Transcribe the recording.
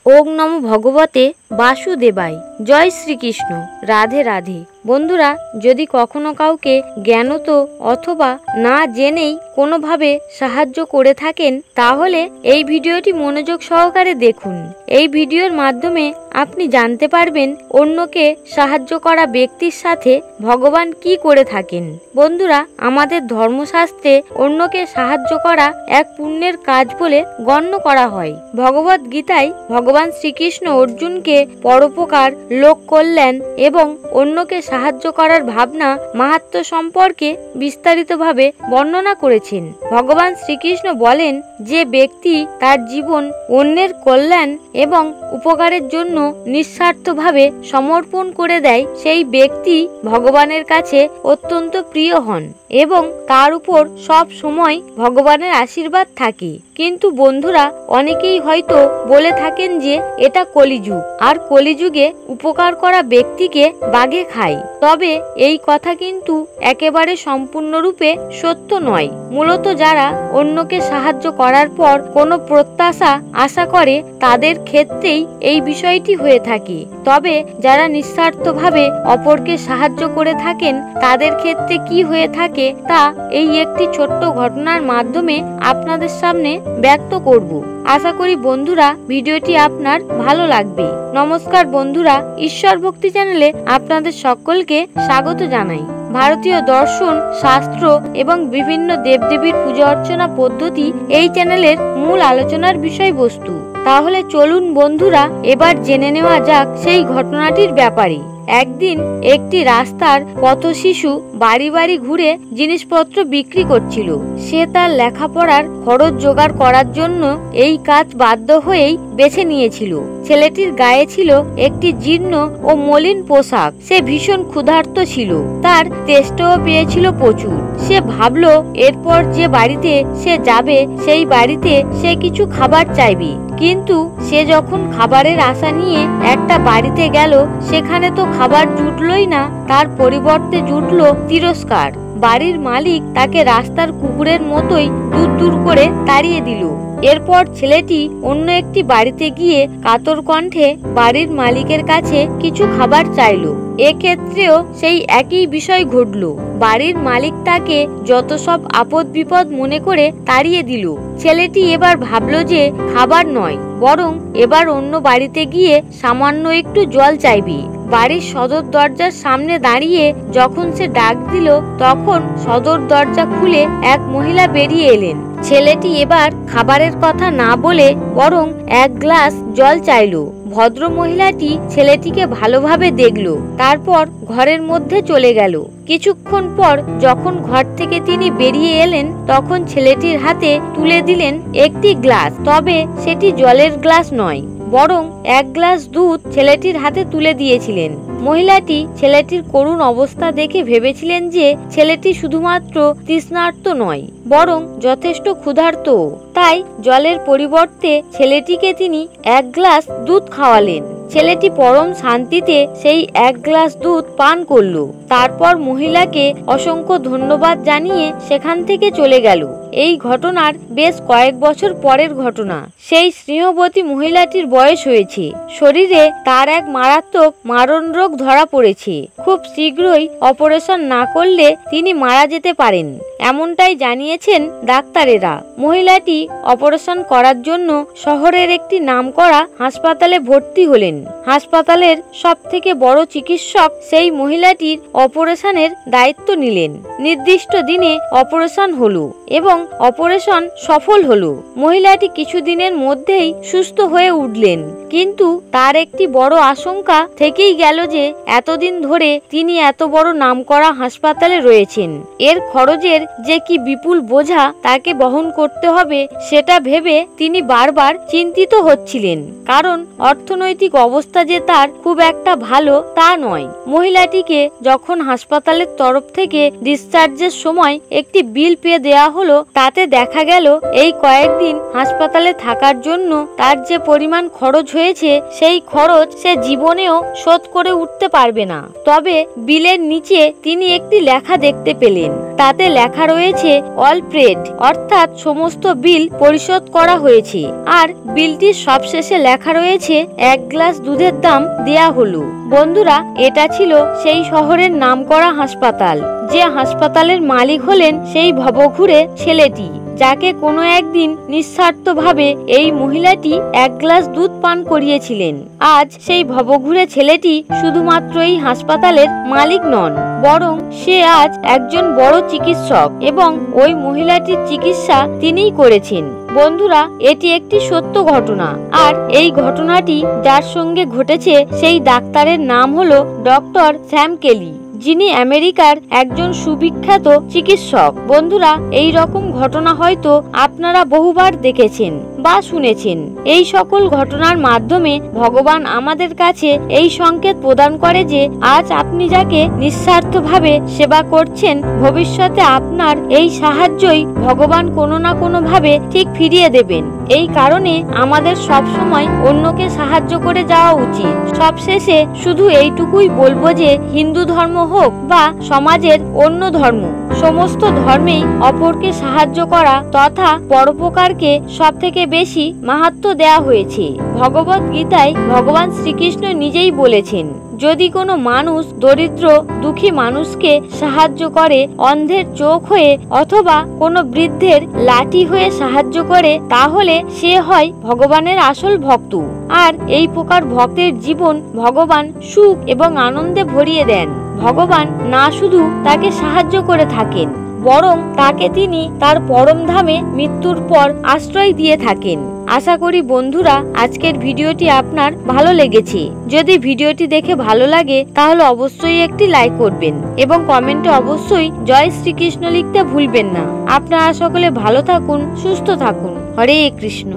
ওং নমো ভগবতে বাসুদেবায়। জয় শ্রীকৃষ্ণ। রাধে রাধে। বন্ধুরা, যদি কখনো কাউকে জ্ঞানত অথবা না জেনেই কোনোভাবে সাহায্য করে থাকেন, তাহলে এই ভিডিওটি মনোযোগ সহকারে দেখুন। এই ভিডিওর মাধ্যমে আপনি জানতে পারবেন অন্যকে সাহায্য করা ব্যক্তির সাথে ভগবান কি করে থাকেন। বন্ধুরা, আমাদের ধর্মশাস্ত্রে অন্যকে সাহায্য করা এক পুণ্যের কাজ বলে গণ্য করা হয়। ভগবদ গীতায় ভগবান শ্রীকৃষ্ণ অর্জুনকে পরোপকার, লোক কল্যাণ এবং অন্যকে সাহায্য করার ভাবনা মাহাত্ম্য সম্পর্কে বিস্তারিতভাবে বর্ণনা করেছেন। ভগবান শ্রীকৃষ্ণ বলেন, যে ব্যক্তি তার জীবন অন্যের কল্যাণ এবং উপকারের জন্য নিঃস্বার্থভাবে সমর্পণ করে দেয়, সেই ব্যক্তি ভগবানের কাছে অত্যন্ত প্রিয় হন এবং তার উপর সব সময় ভগবানের আশীর্বাদ থাকে। কিন্তু বন্ধুরা, অনেকেই হয়তো বলে থাকেন যে এটা কলিযুগ, আর কলিযুগে উপকার করা ব্যক্তিকে বাঘে খায়। তবে এই কথা কিন্তু একেবারে সম্পূর্ণরূপে সত্য নয়। মূলত যারা অন্যকে সাহায্য করার পর কোনো প্রত্যাশা আশা করে, তাদের ক্ষেত্রেই এই বিষয়টি হয়ে থাকে। তবে যারা নিঃস্বার্থভাবে অপরকে সাহায্য করে থাকেন, তাদের ক্ষেত্রে কি হয়ে থাকে তা এই একটি ছোট্ট ঘটনার মাধ্যমে আপনাদের সামনে ব্যক্ত করব। আশা করি বন্ধুরা ভিডিওটি আপনার ভালো লাগবে। নমস্কার বন্ধুরা, ঈশ্বর ভক্তি চ্যানেলে আপনাদের সকলকে স্বাগত জানাই। ভারতীয় দর্শন, শাস্ত্র এবং বিভিন্ন দেবদেবীর পূজা অর্চনা পদ্ধতি এই চ্যানেলের মূল আলোচনার বিষয়বস্তু। তাহলে চলুন বন্ধুরা, এবার জেনে নেওয়া যাক সেই ঘটনাটির ব্যাপারে। একদিন একটি রাস্তার পথশিশু বাড়ি বাড়ি ঘুরে জিনিসপত্র বিক্রি করছিল। সে তার লেখাপড়ার খরচ জোগাড় করার জন্য এই কাজ বাধ্য হয়েই বেছে নিয়েছিল। ছেলেটির গায়ে ছিল একটি জীর্ণ ও মলিন পোশাক। সে ভীষণ ক্ষুধার্ত ছিল, তার তেষ্টাও পেয়েছিল প্রচুর। সে ভাবলো এরপর যে বাড়িতে সে যাবে, সেই বাড়িতে সে কিছু খাবার চাইবে। কিন্তু সে যখন খাবারের আশা নিয়ে একটা বাড়িতে গেল, সেখানে তো খাবার জুটলই না, তার পরিবর্তে জুটলো তিরস্কার। বাড়ির মালিক তাকে রাস্তার কুকুরের মতোই দূর দূর করে তাড়িয়ে দিল। এরপর ছেলেটি অন্য একটি বাড়িতে গিয়ে কাতর কণ্ঠে বাড়ির মালিকের কাছে কিছু খাবার চাইল। এক্ষেত্রেও সেই একই বিষয় ঘটল। বাড়ির মালিক তাকে যত সব আপদ বিপদ মনে করে তাড়িয়ে দিল। ছেলেটি এবার ভাবলো যে খাবার নয়, বরং এবার অন্য বাড়িতে গিয়ে সামান্য একটু জল চাইবে। বাড়ির সদর দরজার সামনে দাঁড়িয়ে যখন সে ডাক দিল, তখন সদর দরজা খুলে এক মহিলা বেরিয়ে এলেন। ছেলেটি এবার খাবারের কথা না বলে বরং এক গ্লাস জল চাইল। ভদ্র মহিলাটি ছেলেটিকে ভালোভাবে দেখলো, তারপর ঘরের মধ্যে চলে গেল। কিছুক্ষণ পর যখন ঘর থেকে তিনি বেরিয়ে এলেন, তখন ছেলেটির হাতে তুলে দিলেন একটি গ্লাস। তবে সেটি জলের গ্লাস নয়, বরং এক গ্লাস দুধ ছেলেটির হাতে তুলে দিয়েছিলেন। মহিলাটি ছেলেটির করুণ অবস্থা দেখে ভেবেছিলেন যে ছেলেটি শুধুমাত্র তৃষ্ণার্ত নয়, বরং যথেষ্ট ক্ষুধার্ত। তাই জলের পরিবর্তে ছেলেটিকে তিনি এক গ্লাস দুধ খাওয়ালেন। ছেলেটি পরম শান্তিতে সেই এক গ্লাস দুধ পান করলো। তারপর মহিলাকে অসংখ্য ধন্যবাদ জানিয়ে সেখান থেকে চলে গেল। এই ঘটনার বেশ কয়েক বছর পরের ঘটনা। সেই স্নেহবতী মহিলাটির বয়স হয়েছে। শরীরে তার এক মারাত্মক মারণ রোগ ধরা পড়েছে। খুব শীঘ্রই অপারেশন না করলে তিনি মারা যেতে পারেন, এমনটাই জানিয়েছেন ডাক্তারেরা। মহিলাটি অপারেশন করার জন্য শহরের একটি নামকরা হাসপাতালে ভর্তি হলেন। হাসপাতালের সবথেকে বড় চিকিৎসক সেই মহিলাটির অপারেশনের দায়িত্ব নিলেন। নির্দিষ্ট দিনে অপারেশন হলো এবং অপারেশন সফল হলো। মহিলাটি কিছুদিনের মধ্যেই সুস্থ হয়ে উঠলেন। কিন্তু তার একটি বড় আশঙ্কা থেকেই গেল যে এতদিন ধরে তিনি এত বড় নামকরা হাসপাতালে রয়েছেন, এর খরচের যে কি বিপুল বোঝা তাকে বহন করতে হবে, সেটা ভেবে তিনি বারবার চিন্তিত হচ্ছিলেন। কারণ অর্থনৈতিক অবস্থা যে তার খুব একটা ভালো তা নয়। মহিলাটিকে যখন হাসপাতালের তরফ থেকে ডিসচার্জের সময় একটি বিল পেয়ে দেয়া হলো, তাতে দেখা গেল এই কয়েকদিন হাসপাতালে থাকার জন্য তার যে পরিমাণ খরচ হয়েছে, সেই খরচ সে জীবনেও শোধ করে উঠতে পারবে না। তবে বিলের নিচে তিনি একটি লেখা দেখতে পেলেন। তাতে লেখা লেখা রয়েছে অল পেড, অর্থাৎ সমস্ত বিল পরিশোধ করা হয়েছে। আর বিলটির সবশেষে লেখা রয়েছে 1 গ্লাস দুধের দাম দেয়া হলো। বন্ধুরা, এটা ছিল সেই শহরের নামকরা হাসপাতাল, যে হাসপাতালের মালিক হলেন সেই ভবঘুরে ছেলেটি, যাকে কোনো একদিন নিঃস্বার্থভাবে এই মহিলাটি 1 গ্লাস দুধ পান করিয়েছিলেন। আজ সেই ভবঘুরে ছেলেটি শুধুমাত্র এই হাসপাতালের মালিক নন, বরং সে আজ একজন বড় চিকিৎসক এবং ওই মহিলাটির চিকিৎসা তিনিই করেছেন। বন্ধুরা, এটি একটি সত্য ঘটনা। আর এই ঘটনাটি যার সঙ্গে ঘটেছে সেই ডাক্তারের নাম হলো ডক্টর স্যাম কেলি, যিনি আমেরিকার একজন সুবিখ্যাত চিকিৎসক। বন্ধুরা, এই রকম ঘটনা হয়তো আপনারা বহুবার দেখেছেন বা শুনেছেন। এই সকল ঘটনার মাধ্যমে ভগবান আমাদের কাছে এই সংকেত প্রদান করে যে আজ আপনি যাকে নিঃস্বার্থভাবে সেবা করছেন, ভবিষ্যতে আপনার এই সাহায্যই ভগবান কোনো না কোনো ভাবে ঠিক ফিরিয়ে দেবেন। এই কারণে আমাদের সব সময় অন্যকে সাহায্য করে যাওয়া উচিত। সবশেষে শুধু এইটুকুই বলবো যে হিন্দু ধর্ম হোক বা সমাজের অন্য ধর্ম, সমস্ত ধর্মেই অপরকে সাহায্য করা তথা পরোপকারকে সব থেকে বেশি মাহাত্ম্য দেয়া হয়েছে। ভগবত গীতায় ভগবান শ্রীকৃষ্ণ নিজেই বলেছেন, যদি কোনো মানুষ দরিদ্র দুঃখী মানুষকে সাহায্য করে, অন্ধের চোখ হয়ে অথবা কোনো বৃদ্ধের লাঠি হয়ে সাহায্য করে, তাহলে সে হয় ভগবানের আসল ভক্ত। আর এই প্রকার ভক্তের জীবন ভগবান সুখ এবং আনন্দে ভরিয়ে দেন। ভগবান না শুধু তাকে সাহায্য করে থাকেন, বরং তাকে তিনি তার পরম ধামে মৃত্যুর পর আশ্রয় দিয়ে থাকেন। আশা করি বন্ধুরা আজকের ভিডিওটি আপনার ভালো লেগেছে। যদি ভিডিওটি দেখে ভালো লাগে তাহলে অবশ্যই একটি লাইক করবেন এবং কমেন্টে অবশ্যই জয় শ্রীকৃষ্ণ লিখতে ভুলবেন না। আপনারা সকলে ভালো থাকুন, সুস্থ থাকুন। হরে কৃষ্ণ।